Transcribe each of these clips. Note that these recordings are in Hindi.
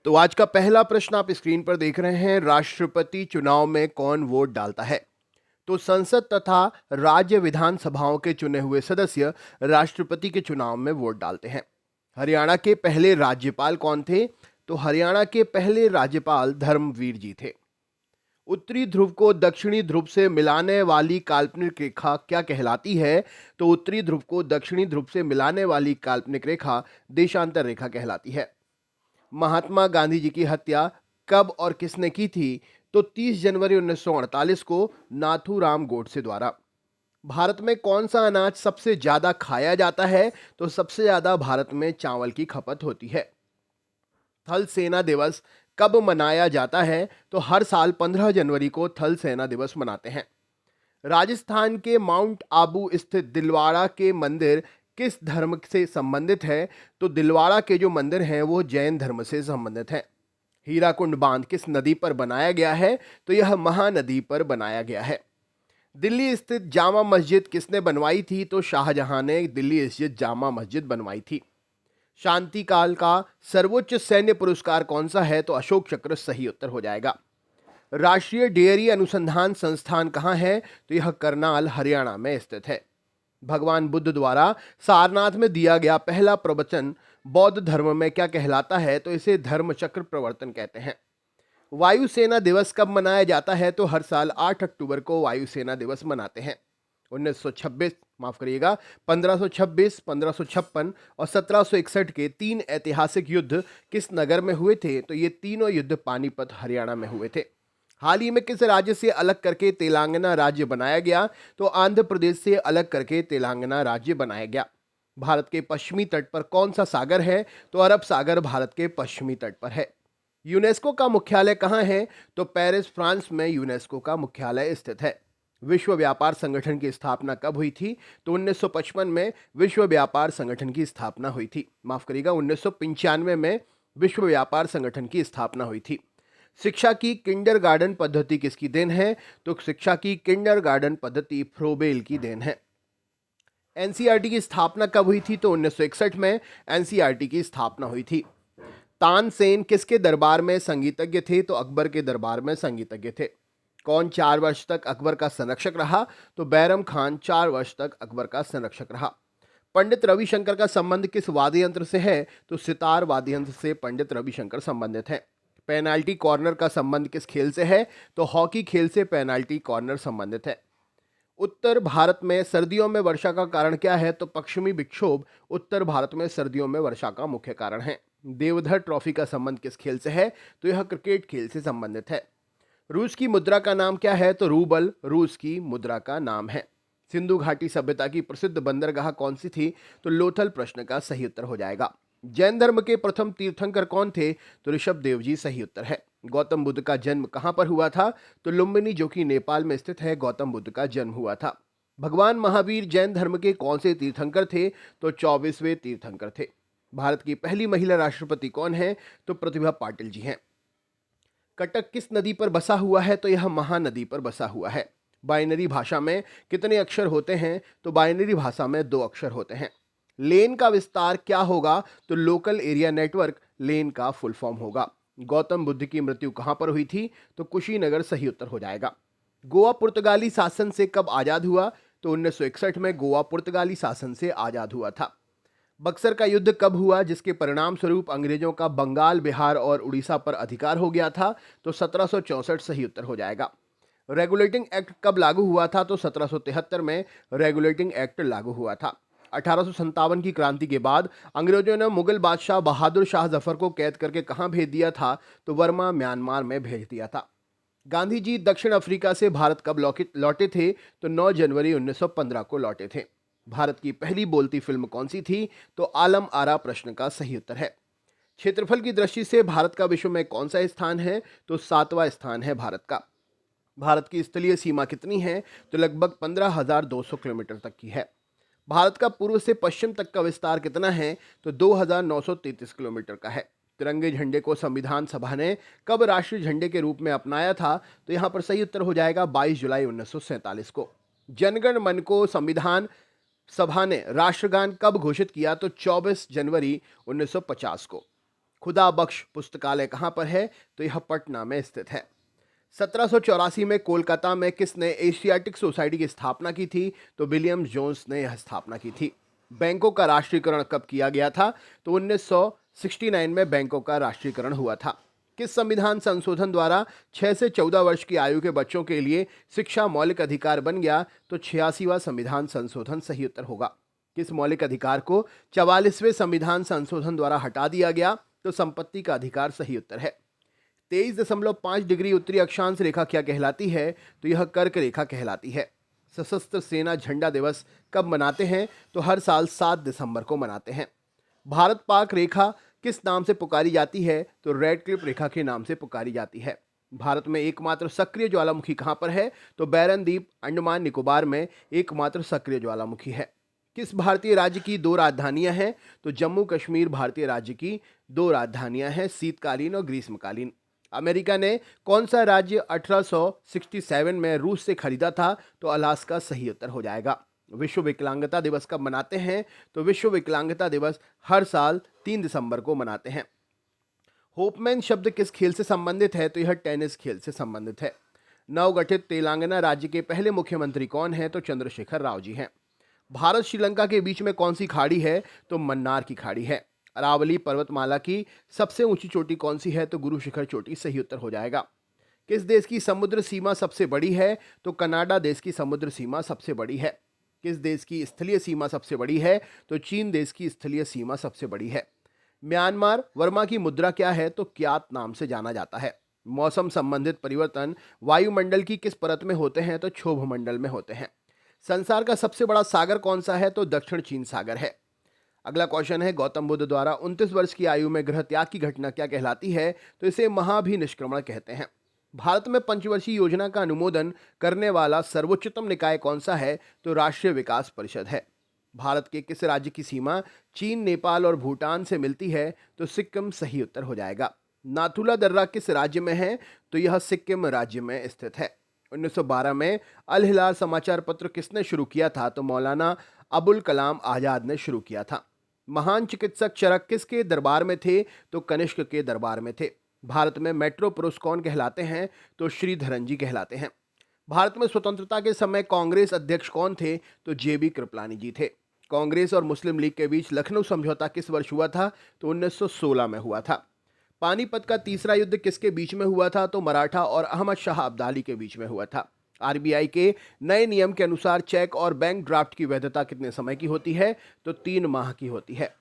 तो आज का पहला प्रश्न आप स्क्रीन पर देख रहे हैं, राष्ट्रपति चुनाव में कौन वोट डालता है? तो संसद तथा राज्य विधानसभाओं के चुने हुए सदस्य राष्ट्रपति के चुनाव में वोट डालते हैं। हरियाणा के पहले राज्यपाल कौन थे? तो हरियाणा के पहले राज्यपाल धर्मवीर जी थे। उत्तरी ध्रुव को दक्षिणी ध्रुव से मिलाने वाली काल्पनिक रेखा क्या कहलाती है? तो उत्तरी ध्रुव को दक्षिणी ध्रुव से मिलाने वाली काल्पनिक रेखा देशांतर रेखा कहलाती है। महात्मा गांधी जी की हत्या कब और किसने की थी? तो 30 जनवरी 1948 को नाथूराम गोडसे द्वारा। भारत में कौन सा अनाज सबसे ज्यादा खाया जाता है? तो सबसे ज्यादा भारत में चावल की खपत होती है। थल सेना दिवस कब मनाया जाता है? तो हर साल 15 जनवरी को थल सेना दिवस मनाते हैं। राजस्थान के माउंट आबू स्थित दिलवाड़ा के मंदिर किस धर्म से संबंधित है? तो दिलवाड़ा के जो मंदिर हैं वो जैन धर्म से संबंधित हैं। हीराकुंड बांध किस नदी पर बनाया गया है? तो यह महानदी पर बनाया गया है। दिल्ली स्थित जामा मस्जिद किसने बनवाई थी? तो शाहजहां ने दिल्ली स्थित जामा मस्जिद बनवाई थी। शांति काल का सर्वोच्च सैन्य पुरस्कार कौन सा है? तो अशोक चक्र सही उत्तर हो जाएगा। राष्ट्रीय डेयरी अनुसंधान संस्थान कहाँ है? तो यह करनाल हरियाणा में स्थित है। भगवान बुद्ध द्वारा सारनाथ में दिया गया पहला प्रवचन बौद्ध धर्म में क्या कहलाता है? तो इसे धर्म चक्र प्रवर्तन कहते हैं। वायुसेना दिवस कब मनाया जाता है? तो हर साल 8 अक्टूबर को वायुसेना दिवस मनाते हैं। 1926 माफ करिएगा 1526, 1556 और 1761 के 3 ऐतिहासिक युद्ध किस नगर में हुए थे? तो ये तीनों युद्ध पानीपत हरियाणा में हुए थे। हाल ही में किस राज्य से अलग करके तेलंगाना राज्य बनाया गया? तो आंध्र प्रदेश से अलग करके तेलंगाना राज्य बनाया गया। भारत के पश्चिमी तट पर कौन सा सागर है? तो अरब सागर भारत के पश्चिमी तट पर है। यूनेस्को का मुख्यालय कहाँ है? तो पेरिस फ्रांस में यूनेस्को का मुख्यालय स्थित है। विश्व व्यापार संगठन की स्थापना कब हुई थी? तो 1955 में विश्व व्यापार संगठन की स्थापना हुई थी। माफ करिएगा 1995 में विश्व व्यापार संगठन की स्थापना हुई थी। शिक्षा की किंडरगार्टन पद्धति किसकी देन है? तो शिक्षा की किंडरगार्टन पद्धति फ्रोबेल की देन है। एनसीईआरटी की स्थापना कब हुई थी? तो 1961 में एनसीईआरटी की स्थापना हुई थी। तानसेन किसके दरबार में संगीतज्ञ थे? तो अकबर के दरबार में संगीतज्ञ थे। कौन 4 वर्ष तक अकबर का संरक्षक रहा? तो बैरम खान 4 वर्ष तक अकबर का संरक्षक रहा। पंडित रविशंकर का संबंध किस वाद्य यंत्र से है? तो सितार वाद्य यंत्र से पंडित रविशंकर संबंधित हैं। पेनाल्टी कॉर्नर का संबंध किस खेल से है? तो हॉकी खेल से पेनाल्टी कॉर्नर संबंधित है। उत्तर भारत में सर्दियों में वर्षा का कारण क्या है? तो पश्चिमी विक्षोभ उत्तर भारत में सर्दियों में वर्षा का मुख्य कारण है। देवधर ट्रॉफी का संबंध किस खेल से है? तो यह क्रिकेट खेल से संबंधित है। रूस की मुद्रा का नाम क्या है? तो रूबल रूस की मुद्रा का नाम है। सिंधु घाटी सभ्यता की प्रसिद्ध बंदरगाह कौन सी थी? तो लोथल प्रश्न का सही उत्तर हो जाएगा। जैन धर्म के प्रथम तीर्थंकर कौन थे? तो ऋषभ देव जी सही उत्तर है। गौतम बुद्ध का जन्म कहां पर हुआ था? तो लुम्बिनी जो कि नेपाल में स्थित है, गौतम बुद्ध का जन्म हुआ था। भगवान महावीर जैन धर्म के कौन से तीर्थंकर थे? तो 24वें तीर्थंकर थे। भारत की पहली महिला राष्ट्रपति कौन है? तो प्रतिभा पाटिल जी हैं। कटक किस नदी पर बसा हुआ है? तो यह महानदी पर बसा हुआ है। बाइनरी भाषा में कितने अक्षर होते हैं? तो बाइनरी भाषा में 2 अक्षर होते हैं। लेन का विस्तार क्या होगा? तो लोकल एरिया नेटवर्क लेन का फुल फॉर्म होगा। गौतम बुद्ध की मृत्यु कहां पर हुई थी? तो कुशीनगर सही उत्तर हो जाएगा। गोवा पुर्तगाली शासन से कब आजाद हुआ? तो 1961 में गोवा पुर्तगाली शासन से आजाद हुआ था। बक्सर का युद्ध कब हुआ जिसके परिणाम स्वरूप अंग्रेजों का बंगाल, बिहार और उड़ीसा पर अधिकार हो गया था? तो 1764 सही उत्तर हो जाएगा। रेगुलेटिंग एक्ट कब लागू हुआ था? तो 1773 में रेगुलेटिंग एक्ट लागू हुआ था। 1857 की क्रांति के बाद अंग्रेजों ने मुगल बादशाह बहादुर शाह जफर को कैद करके कहां भेज दिया था? तो वर्मा म्यांमार में भेज दिया था। गांधी जी दक्षिण अफ्रीका से भारत कब लौटे थे? तो 9 जनवरी 1915 को लौटे थे। भारत की पहली बोलती फिल्म कौन सी थी? तो आलम आरा प्रश्न का सही उत्तर है। क्षेत्रफल की दृष्टि से भारत का विश्व में कौन सा स्थान है? तो 7वां स्थान है भारत का। भारत की स्थलीय सीमा कितनी है? तो लगभग 15,200 किलोमीटर तक की है। भारत का पूर्व से पश्चिम तक का विस्तार कितना है? तो 2,933 किलोमीटर का है। तिरंगे झंडे को संविधान सभा ने कब राष्ट्रीय झंडे के रूप में अपनाया था? तो यहाँ पर सही उत्तर हो जाएगा 22 जुलाई 1947 को। जनगण मन को संविधान सभा ने राष्ट्रगान कब घोषित किया? तो 24 जनवरी 1950 को। खुदा बख्श पुस्तकालय कहाँ पर है? तो यह पटना में स्थित है। 1784 में कोलकाता में किसने एशियाटिक सोसाइटी की स्थापना की थी? तो विलियम जोन्स ने यह स्थापना की थी। बैंकों का राष्ट्रीयकरण कब किया गया था? तो 1969 में बैंकों का राष्ट्रीयकरण हुआ था। किस संविधान संशोधन द्वारा 6 से 14 वर्ष की आयु के बच्चों के लिए शिक्षा मौलिक अधिकार बन गया? तो 86वां संविधान संशोधन सही उत्तर होगा। किस मौलिक अधिकार को 44वें संविधान संशोधन द्वारा हटा दिया गया? तो संपत्ति का अधिकार सही उत्तर है। 23.5 डिग्री उत्तरी अक्षांश रेखा क्या कहलाती है? तो यह कर्क रेखा कहलाती है। सशस्त्र सेना झंडा दिवस कब मनाते हैं? तो हर साल 7 दिसंबर को मनाते हैं। भारत पाक रेखा किस नाम से पुकारी जाती है? तो रेड क्लिफ रेखा के नाम से पुकारी जाती है। भारत में एकमात्र सक्रिय ज्वालामुखी कहाँ पर है? तो बैरन द्वीप, अंडमान निकोबार में एकमात्र सक्रिय ज्वालामुखी है। किस भारतीय राज्य की 2 राजधानियां हैं? तो जम्मू कश्मीर भारतीय राज्य की 2 राजधानियां हैं, शीतकालीन और ग्रीष्मकालीन। अमेरिका ने कौन सा राज्य 1867 में रूस से खरीदा था? तो अलास्का सही उत्तर हो जाएगा। विश्व विकलांगता दिवस कब मनाते हैं? तो विश्व विकलांगता दिवस हर साल 3 दिसंबर को मनाते हैं। होपमैन शब्द किस खेल से संबंधित है? तो यह टेनिस खेल से संबंधित है। नवगठित तेलंगाना राज्य के पहले मुख्यमंत्री कौन है? तो चंद्रशेखर राव जी हैं। भारत श्रीलंका के बीच में कौन सी खाड़ी है? तो मन्नार की खाड़ी है। अरावली पर्वतमाला की सबसे ऊंची चोटी कौन सी है? तो गुरु शिखर चोटी सही उत्तर हो जाएगा। किस देश की समुद्र सीमा सबसे बड़ी है? तो कनाडा देश की समुद्र सीमा सबसे बड़ी है। किस देश की स्थलीय सीमा सबसे बड़ी है? तो चीन देश की स्थलीय सीमा सबसे बड़ी है। म्यांमार वर्मा की मुद्रा क्या है? तो क्यात नाम से जाना जाता है। मौसम संबंधित परिवर्तन वायुमंडल की किस परत में होते हैं? तो क्षोभ मंडल में होते हैं। संसार का सबसे बड़ा सागर कौन सा है? तो दक्षिण चीन सागर है। अगला क्वेश्चन है, गौतम बुद्ध द्वारा 29 वर्ष की आयु में गृह त्याग की घटना क्या कहलाती है? तो इसे महाभिनिष्क्रमण कहते हैं। भारत में पंचवर्षीय योजना का अनुमोदन करने वाला सर्वोच्चतम निकाय कौन सा है? तो राष्ट्रीय विकास परिषद है। भारत के किस राज्य की सीमा चीन, नेपाल और भूटान से मिलती है? तो सिक्किम सही उत्तर हो जाएगा। नाथुला दर्रा किस राज्य में है? तो यह सिक्किम राज्य में स्थित है। 1912 में अल हिलाल समाचार पत्र किसने शुरू किया था? तो मौलाना अबुल कलाम आजाद ने शुरू किया था। महान चिकित्सक चरक किसके दरबार में थे? तो कनिष्क के दरबार में थे। भारत में मेट्रो पुरुष कौन कहलाते हैं? तो श्रीधरन जी कहलाते हैं। भारत में स्वतंत्रता के समय कांग्रेस अध्यक्ष कौन थे? तो जेबी कृपलानी जी थे। कांग्रेस और मुस्लिम लीग के बीच लखनऊ समझौता किस वर्ष हुआ था? तो 1916 में हुआ था। पानीपत का तीसरा युद्ध किसके बीच में हुआ था? तो मराठा और अहमद शाह अब्दाली के बीच में हुआ था। आरबीआई के नए नियम के अनुसार चेक और बैंक ड्राफ्ट की वैधता कितने समय की होती है? तो 3 माह की होती है।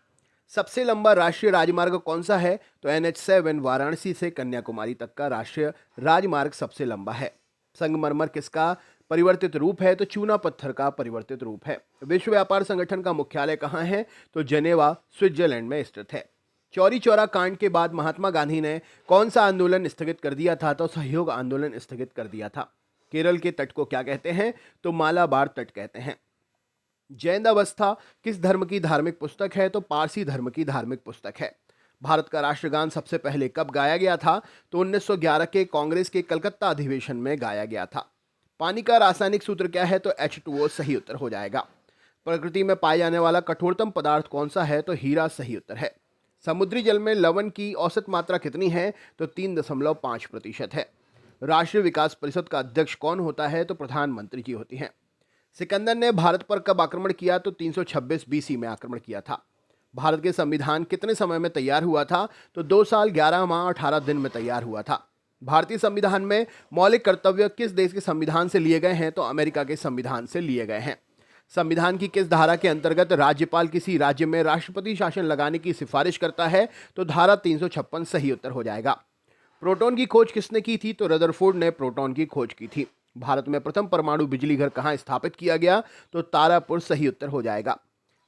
सबसे लंबा राष्ट्रीय राजमार्ग कौन सा है? तो NH7 वाराणसी से कन्याकुमारी तक का राष्ट्रीय राजमार्ग सबसे लंबा है। संगमरमर किसका परिवर्तित रूप है? तो चूना पत्थर का परिवर्तित रूप है। विश्व व्यापार संगठन का मुख्यालय कहाँ है? तो जेनेवा स्विट्जरलैंड में स्थित है। चौरी चौरा कांड के बाद महात्मा गांधी ने कौन सा आंदोलन स्थगित कर दिया था? तो सहयोग आंदोलन स्थगित कर दिया था। केरल के तट को क्या कहते हैं? तो मालाबार तट कहते हैं। जैन अवस्था किस धर्म की धार्मिक पुस्तक है? तो पारसी धर्म की धार्मिक पुस्तक है। भारत का राष्ट्रगान सबसे पहले कब गाया गया था? तो 1911 के कांग्रेस के कलकत्ता अधिवेशन में गाया गया था। पानी का रासायनिक सूत्र क्या है? तो H2O सही उत्तर हो जाएगा। प्रकृति में पाए जाने वाला कठोरतम पदार्थ कौन सा है? तो हीरा सही उत्तर है। समुद्री जल में लवण की औसत मात्रा कितनी है? तो 3.5% है। राष्ट्रीय विकास परिषद का अध्यक्ष कौन होता है? तो प्रधानमंत्री जी होती हैं। सिकंदर ने भारत पर कब आक्रमण किया? तो 326 BC में आक्रमण किया था। भारत के संविधान कितने समय में तैयार हुआ था? तो 2 साल 11 माह 18 दिन में तैयार हुआ था। भारतीय संविधान में मौलिक कर्तव्य किस देश के संविधान से लिए गए हैं? तो अमेरिका के संविधान से लिए गए हैं। संविधान की किस धारा के अंतर्गत राज्यपाल किसी राज्य में राष्ट्रपति शासन लगाने की सिफारिश करता है? तो धारा 356 सही उत्तर हो जाएगा। प्रोटॉन की खोज किसने की थी? तो रदरफोर्ड ने प्रोटॉन की खोज की थी। भारत में प्रथम परमाणु बिजली घर कहाँ स्थापित किया गया? तो तारापुर सही उत्तर हो जाएगा।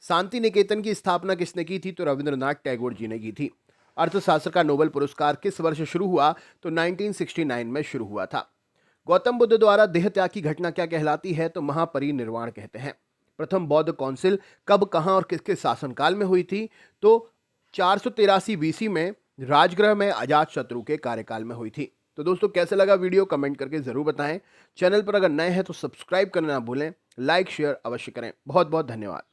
शांति निकेतन की स्थापना किसने की थी? तो रविंद्रनाथ टैगोर जी ने की थी। अर्थशास्त्र का नोबेल पुरस्कार किस वर्ष शुरू हुआ? तो 1969 में शुरू हुआ था। गौतम बुद्ध द्वारा देह त्याग की घटना क्या कहलाती है? तो महापरिनिर्वाण कहते हैं। प्रथम बौद्ध काउंसिल कब, कहां और किसके शासनकाल में हुई थी? तो 483 BC में राजगृह में अजात शत्रु के कार्यकाल में हुई थी। तो दोस्तों, कैसे लगा वीडियो कमेंट करके जरूर बताएं। चैनल पर अगर नए हैं तो सब्सक्राइब करना ना भूलें। लाइक शेयर अवश्य करें। बहुत बहुत धन्यवाद।